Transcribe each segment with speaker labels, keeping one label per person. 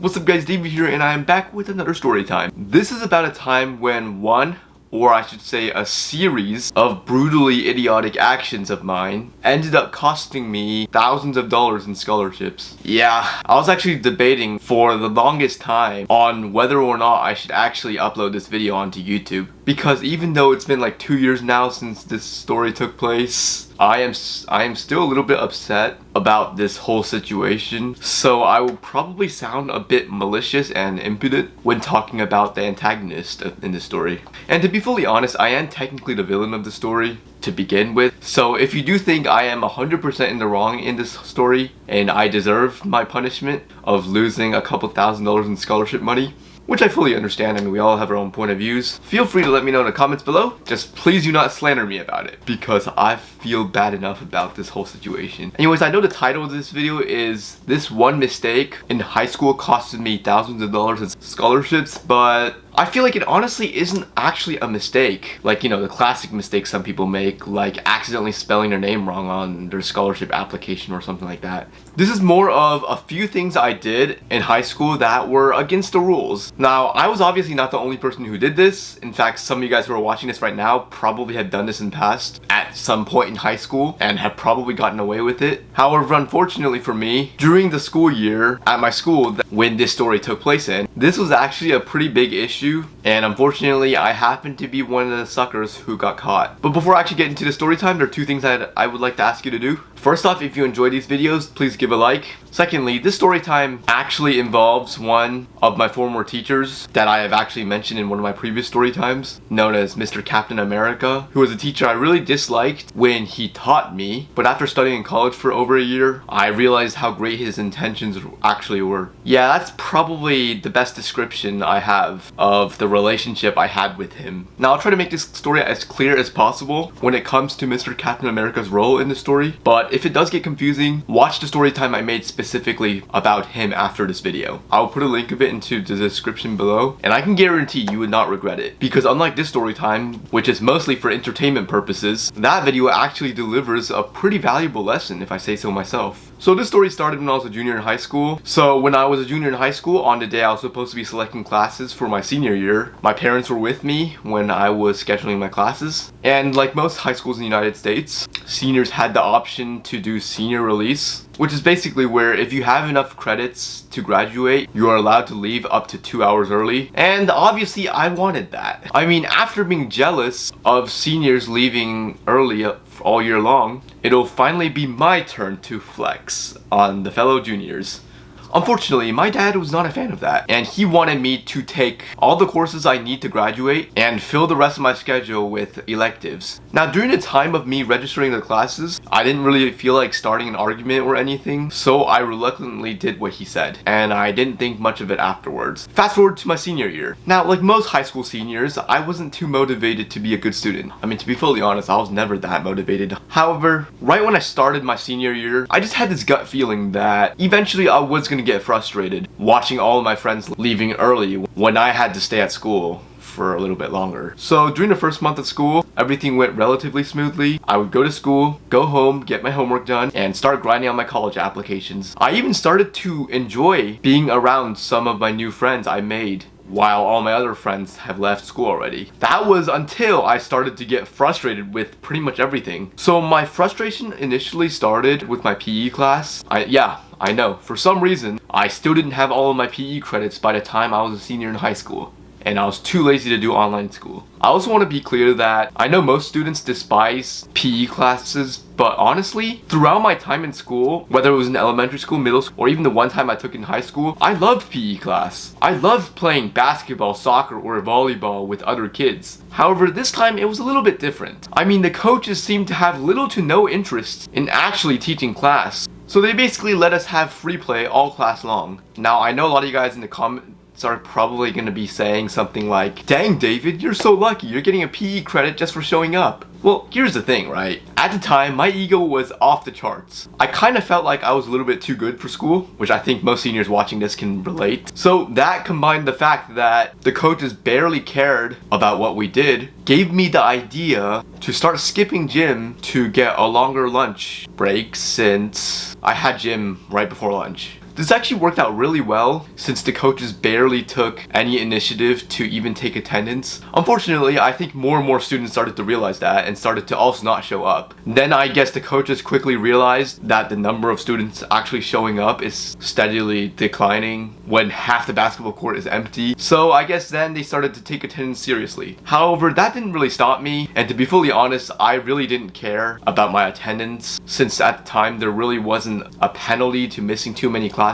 Speaker 1: What's up guys, David here, and I'm back with another story time. This is about a time when or I should say a series of brutally idiotic actions of mine ended up costing me thousands of dollars in scholarships. Yeah, I was actually debating for the longest time on whether or not I should actually upload this video onto YouTube. Because even though it's been like 2 years now since this story took place, I am still a little bit upset about this whole situation. So I will probably sound a bit malicious and impudent when talking about the antagonist in this story. And to be fully honest, I am technically the villain of the story to begin with. So if you do think I am 100% in the wrong in this story and I deserve my punishment of losing a couple $1,000s in scholarship money, which I fully understand, I mean we all have our own point of views, feel free to let me know in the comments below. Just please do not slander me about it, because I feel bad enough about this whole situation. Anyways, I know the title of this video is "This One Mistake in High School Costed Me Thousands of Dollars in Scholarships," but I feel like it honestly isn't actually a mistake. Like, you know, the classic mistakes some people make, like accidentally spelling their name wrong on their scholarship application or something like that. This is more of a few things I did in high school that were against the rules. Now, I was obviously not the only person who did this. In fact, some of you guys who are watching this right now probably have done this in the past at some point in high school and have probably gotten away with it. However, unfortunately for me, during the school year at my school when this story took place in, this was actually a pretty big issue, and unfortunately I happened to be one of the suckers who got caught. But before I actually get into the story time, there are two things that I would like to ask you to do. First off, if you enjoy these videos, please give a like. Secondly, this story time actually involves one of my former teachers that I have actually mentioned in one of my previous story times, known as Mr. Captain America, who was a teacher I really disliked when he taught me, but after studying in college for over a year, I realized how great his intentions actually were. Yeah, that's probably the best description I have of the relationship I had with him. Now, I'll try to make this story as clear as possible when it comes to Mr. Captain America's role in the story, but if it does get confusing, watch the story time I made specifically about him after this video. I'll put a link of it into the description below, and I can guarantee you would not regret it, because unlike this story time, which is mostly for entertainment purposes, that video actually delivers a pretty valuable lesson, if I say so myself. So this story started when I was a junior in high school. So when I was a junior in high school, on the day I was supposed to be selecting classes for my senior year, my parents were with me when I was scheduling my classes. And like most high schools in the United States, seniors had the option to do senior release, which is basically where if you have enough credits to graduate, you are allowed to leave up to 2 hours early. And obviously I wanted that. I mean, after being jealous of seniors leaving early all year long, it'll finally be my turn to flex on the fellow juniors. Unfortunately, my dad was not a fan of that, and he wanted me to take all the courses I need to graduate and fill the rest of my schedule with electives. Now, during the time of me registering the classes, I didn't really feel like starting an argument or anything, so I reluctantly did what he said, and I didn't think much of it afterwards. Fast forward to my senior year. Now, like most high school seniors, I wasn't too motivated to be a good student. I mean, to be fully honest, I was never that motivated. However, right when I started my senior year, I just had this gut feeling that eventually I was gonna get frustrated watching all of my friends leaving early when I had to stay at school for a little bit longer. So during the first month of school, everything went relatively smoothly. I would go to school, go home, get my homework done, and start grinding on my college applications. I even started to enjoy being around some of my new friends I made while all my other friends have left school already. That was until I started to get frustrated with pretty much everything. So my frustration initially started with my PE class. I know, for some reason, I still didn't have all of my PE credits by the time I was a senior in high school, and I was too lazy to do online school. I also want to be clear that I know most students despise PE classes, but honestly, throughout my time in school, whether it was in elementary school, middle school, or even the one time I took in high school, I loved PE class. I loved playing basketball, soccer, or volleyball with other kids. However, this time it was a little bit different. I mean, the coaches seemed to have little to no interest in actually teaching class. So they basically let us have free play all class long. Now, I know a lot of you guys in the comments are probably going to be saying something like, "Dang David, you're so lucky, you're getting a PE credit just for showing up." Well, here's the thing, right? At the time, my ego was off the charts. I kind of felt like I was a little bit too good for school, which I think most seniors watching this can relate. So that combined the fact that the coaches barely cared about what we did, gave me the idea to start skipping gym to get a longer lunch break, since I had gym right before lunch. This actually worked out really well since the coaches barely took any initiative to even take attendance. Unfortunately, I think more and more students started to realize that and started to also not show up. Then I guess the coaches quickly realized that the number of students actually showing up is steadily declining when half the basketball court is empty. So I guess then they started to take attendance seriously. However, that didn't really stop me, and to be fully honest, I really didn't care about my attendance since at the time there really wasn't a penalty to missing too many classes.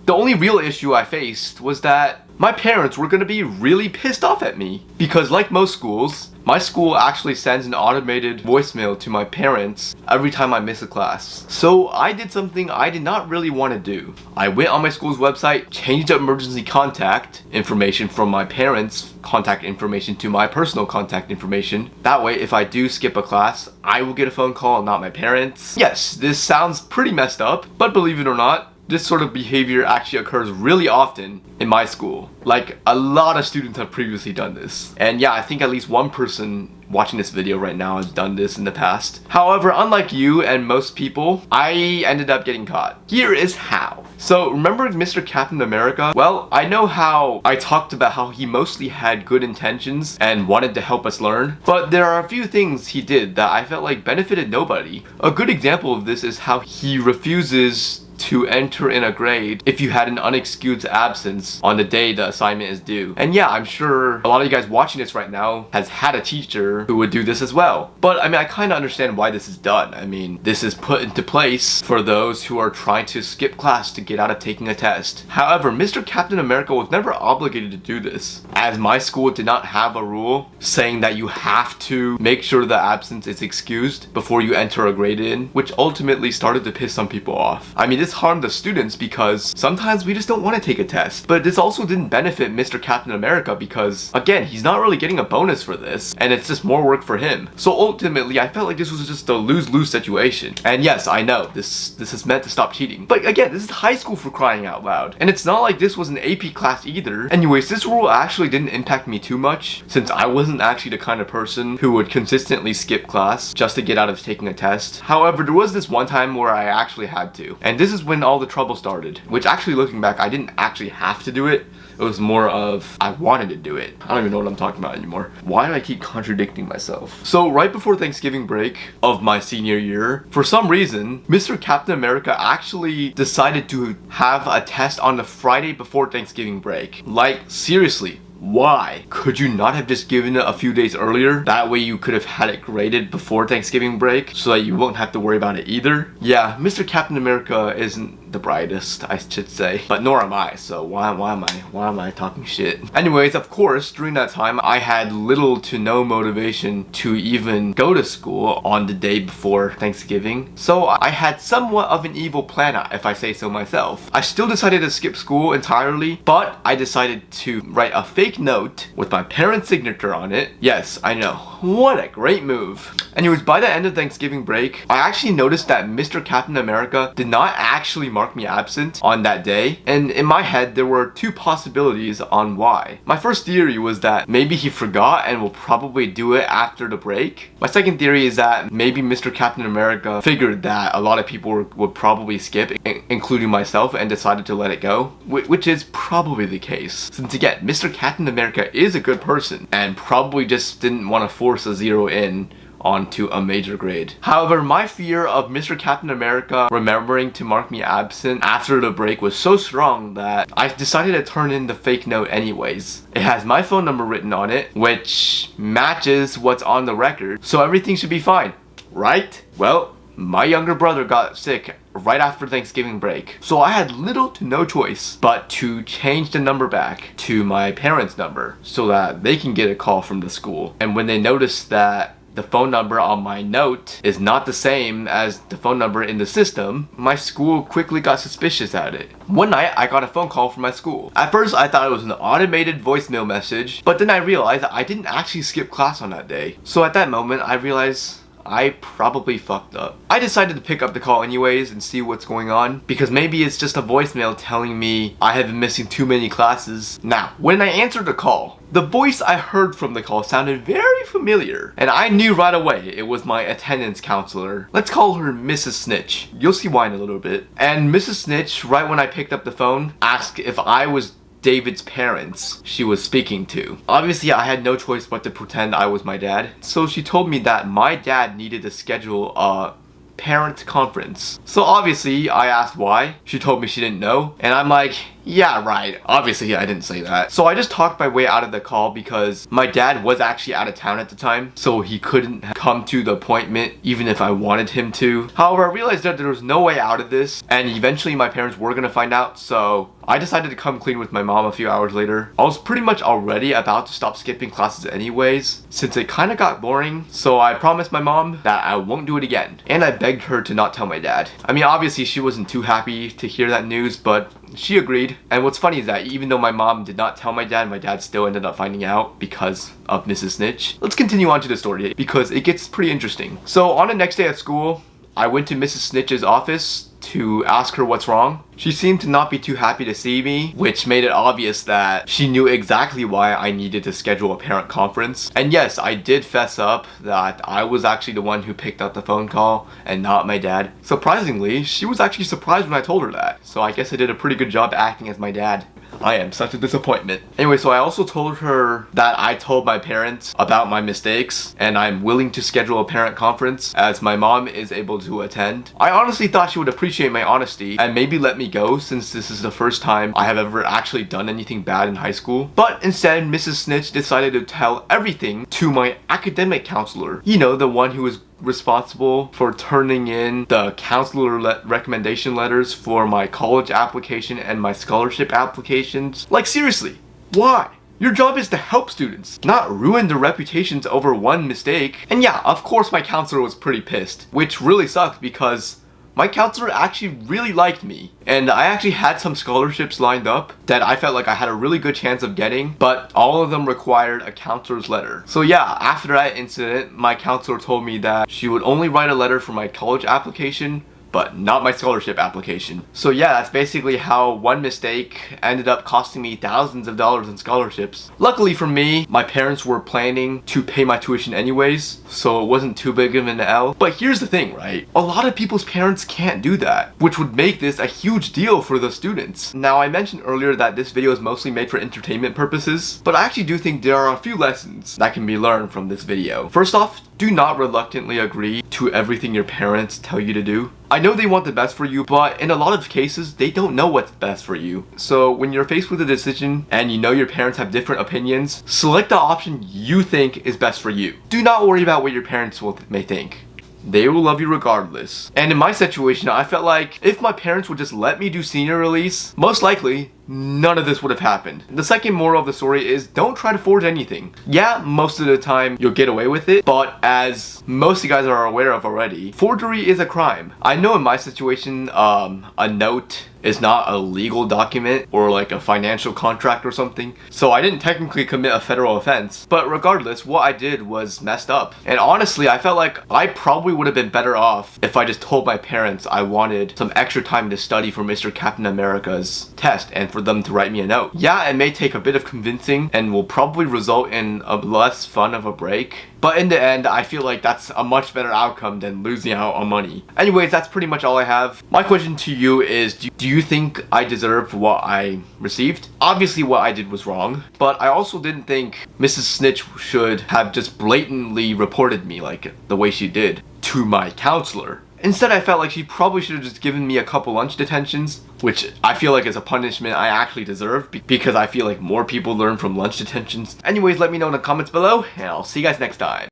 Speaker 1: The only real issue I faced was that my parents were gonna be really pissed off at me because, like most schools, my school actually sends an automated voicemail to my parents every time I miss a class. So I did something I did not really want to do. I went on my school's website, changed the emergency contact information from my parents' contact information to my personal contact information. That way, if I do skip a class, I will get a phone call, not my parents. Yes, this sounds pretty messed up, but believe it or not, this sort of behavior actually occurs really often in my school. Like, a lot of students have previously done this. And yeah, I think at least one person watching this video right now has done this in the past. However, unlike you and most people, I ended up getting caught. Here is how. So remember Mr. Captain America? Well, I know how I talked about how he mostly had good intentions and wanted to help us learn, but there are a few things he did that I felt like benefited nobody. A good example of this is how he refuses to enter in a grade if you had an unexcused absence on the day the assignment is due. And yeah, I'm sure a lot of you guys watching this right now has had a teacher who would do this as well. But I mean, I kind of understand why this is done. I mean, this is put into place for those who are trying to skip class to get out of taking a test. However, Mr. Captain America was never obligated to do this, as my school did not have a rule saying that you have to make sure the absence is excused before you enter a grade in, which ultimately started to piss some people off. I mean, this harmed the students because sometimes we just don't want to take a test. But this also didn't benefit Mr. Captain America because, again, he's not really getting a bonus for this, and it's just more work for him. So ultimately, I felt like this was just a lose-lose situation. And yes, I know, this is meant to stop cheating. But again, this is high school, for crying out loud. And it's not like this was an AP class either. Anyways, this rule actually didn't impact me too much since I wasn't actually the kind of person who would consistently skip class just to get out of taking a test. However, there was this one time where I actually had to. And this is when all the trouble started, which actually, looking back, I didn't actually have to do it. It was more of I wanted to do it. I don't even know what I'm talking about anymore. Why do I keep contradicting myself? So right before Thanksgiving break of my senior year, for some reason, Mr. Captain America actually decided to have a test on the Friday before Thanksgiving break. Like, seriously. Why? Could you not have just given it a few days earlier? That way you could have had it graded before Thanksgiving break so that you won't have to worry about it either. Yeah, Mr. Captain America isn't the brightest, I should say, but nor am I, so why am I talking shit? Anyways, of course, during that time, I had little to no motivation to even go to school on the day before Thanksgiving, so I had somewhat of an evil plan, if I say so myself. I still decided to skip school entirely, but I decided to write a fake note with my parents' signature on it. Yes, I know. What a great move. Anyways, by the end of Thanksgiving break, I actually noticed that Mr. Captain America did not actually mark me absent on that day, and in my head there were two possibilities on why. My first theory was that maybe he forgot and will probably do it after the break. My second theory is that maybe Mr. Captain America figured that a lot of people would probably skip, including myself, and decided to let it go, which is probably the case. Since again, Mr. Captain America is a good person and probably just didn't want to force a zero in onto a major grade. However, my fear of Mr. Captain America remembering to mark me absent after the break was so strong that I decided to turn in the fake note anyways. It has my phone number written on it, which matches what's on the record, so everything should be fine, right? Well, my younger brother got sick right after Thanksgiving break, so I had little to no choice but to change the number back to my parents' number so that they can get a call from the school. And when they noticed that the phone number on my note is not the same as the phone number in the system, my school quickly got suspicious at it. One night, I got a phone call from my school. At first, I thought it was an automated voicemail message, but then I realized that I didn't actually skip class on that day. So at that moment, I realized I probably fucked up. I decided to pick up the call anyways and see what's going on, because maybe it's just a voicemail telling me I have been missing too many classes. Now, when I answered the call, the voice I heard from the call sounded very familiar, and I knew right away it was my attendance counselor. Let's call her Mrs. Snitch. You'll see why in a little bit. And Mrs. Snitch, right when I picked up the phone, asked if I was David's parents she was speaking to. Obviously, I had no choice but to pretend I was my dad. So she told me that my dad needed to schedule a parent conference. So obviously, I asked why. She told me she didn't know. And I'm like, yeah, right. Obviously, I didn't say that. So I just talked my way out of the call because my dad was actually out of town at the time, so he couldn't come to the appointment even if I wanted him to. However, I realized that there was no way out of this, and eventually my parents were gonna find out, so I decided to come clean with my mom a few hours later. I was pretty much already about to stop skipping classes anyways, since it kinda got boring, so I promised my mom that I won't do it again. And I begged her to not tell my dad. I mean, obviously she wasn't too happy to hear that news, but she agreed. And what's funny is that even though my mom did not tell my dad still ended up finding out because of Mrs. Snitch. Let's continue on to the story because it gets pretty interesting. So on the next day at school, I went to Mrs. Snitch's office to ask her what's wrong. She seemed to not be too happy to see me, which made it obvious that she knew exactly why I needed to schedule a parent conference. And yes, I did fess up that I was actually the one who picked up the phone call and not my dad. Surprisingly, she was actually surprised when I told her that. So I guess I did a pretty good job acting as my dad. I am such a disappointment. Anyway, so I also told her that I told my parents about my mistakes and I'm willing to schedule a parent conference as my mom is able to attend. I honestly thought she would appreciate my honesty and maybe let me go since this is the first time I have ever actually done anything bad in high school. But instead, Mrs. Snitch decided to tell everything to my academic counselor. You know, the one who was responsible for turning in the counselor recommendation letters for my college application and my scholarship applications. Like, seriously, why? Your job is to help students, not ruin their reputations over one mistake. And yeah, of course my counselor was pretty pissed, which really sucked because my counselor actually really liked me, and I actually had some scholarships lined up that I felt like I had a really good chance of getting, but all of them required a counselor's letter. So yeah, after that incident, my counselor told me that she would only write a letter for my college application, but not my scholarship application. So yeah, that's basically how one mistake ended up costing me thousands of dollars in scholarships. Luckily for me, my parents were planning to pay my tuition anyways, so it wasn't too big of an L. But here's the thing, right? A lot of people's parents can't do that, which would make this a huge deal for the students. Now, I mentioned earlier that this video is mostly made for entertainment purposes, but I actually do think there are a few lessons that can be learned from this video. First off, do not reluctantly agree to everything your parents tell you to do. I know they want the best for you, but in a lot of cases, they don't know what's best for you. So when you're faced with a decision and you know your parents have different opinions, select the option you think is best for you. Do not worry about what your parents may think. They will love you regardless. And in my situation, I felt like if my parents would just let me do senior release, most likely, none of this would have happened. The second moral of the story is don't try to forge anything. Yeah, most of the time you'll get away with it, but as most of you guys are aware of already, forgery is a crime. I know in my situation, a note is not a legal document or like a financial contract or something, so I didn't technically commit a federal offense, but regardless, what I did was messed up. And honestly, I felt like I probably would have been better off if I just told my parents I wanted some extra time to study for Mr. Captain America's test and for them to write me a note. Yeah, it may take a bit of convincing and will probably result in a less fun of a break, but in the end, I feel like that's a much better outcome than losing out on money. Anyways, that's pretty much all I have. My question to you is, do you think I deserved what I received? Obviously, what I did was wrong, but I also didn't think Mrs. Snitch should have just blatantly reported me like the way she did to my counselor. Instead, I felt like she probably should have just given me a couple lunch detentions, which I feel like is a punishment I actually deserve because I feel like more people learn from lunch detentions. Anyways, let me know in the comments below, and I'll see you guys next time.